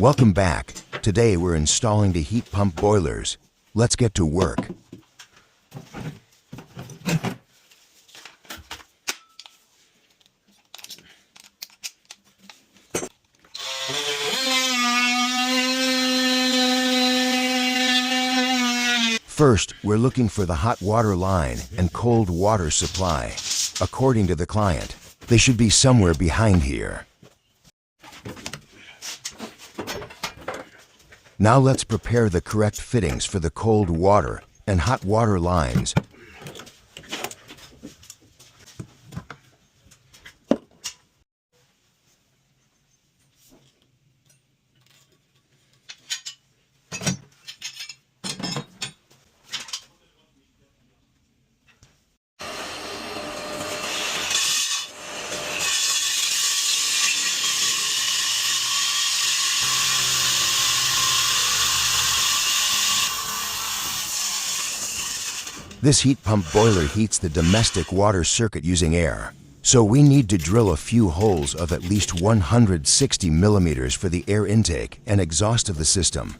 Welcome back. Today we're installing the heat pump boilers. Let's get to work. First, we're looking for the hot water line and cold water supply. According to the client, they should be somewhere behind here. Now let's prepare the correct fittings for the cold water and hot water lines. This heat pump boiler heats the domestic water circuit using air. So we need to drill a few holes of at least 160 millimeters for the air intake and exhaust of the system.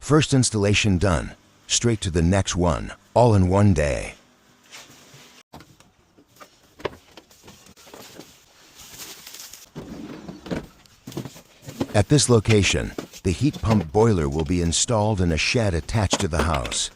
First installation done. Straight to the next one, all in one day. At this location, the heat pump boiler will be installed in a shed attached to the house.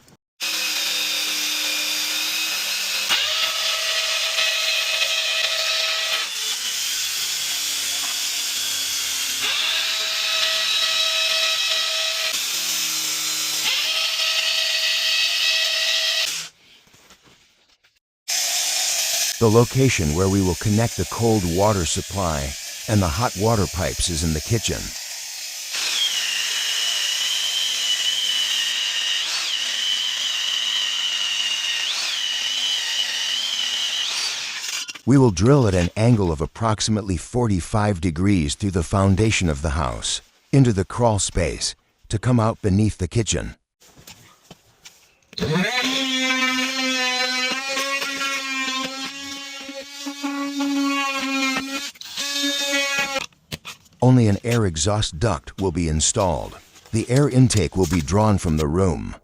The location where we will connect the cold water supply and the hot water pipes is in the kitchen. We will drill at an angle of approximately 45 degrees through the foundation of the house, into the crawl space, to come out beneath the kitchen. Only an air exhaust duct will be installed. The air intake will be drawn from the room.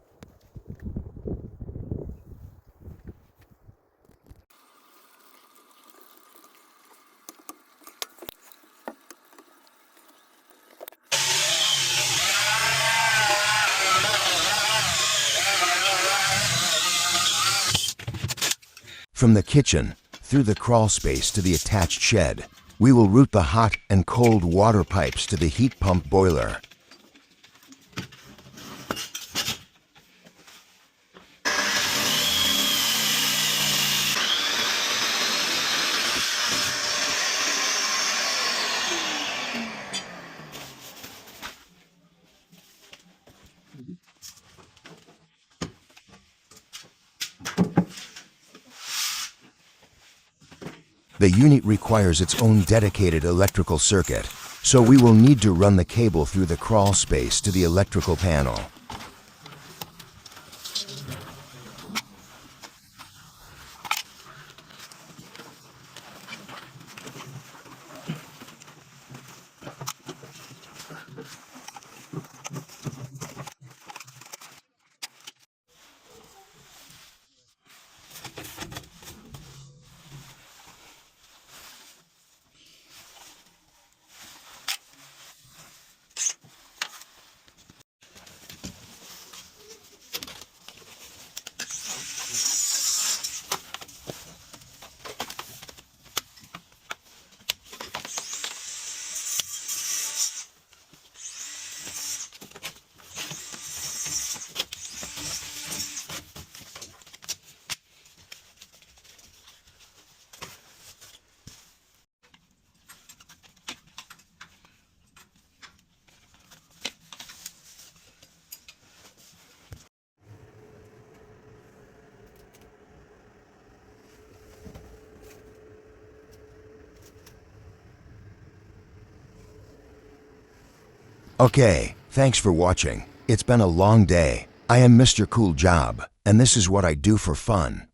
From the kitchen, through the crawl space to the attached shed, we will route the hot and cold water pipes to the heat pump boiler. The unit requires its own dedicated electrical circuit, so we will need to run the cable through the crawl space to the electrical panel. Okay, thanks for watching. It's been a long day. I am Mr. Cool Job, and this is what I do for fun.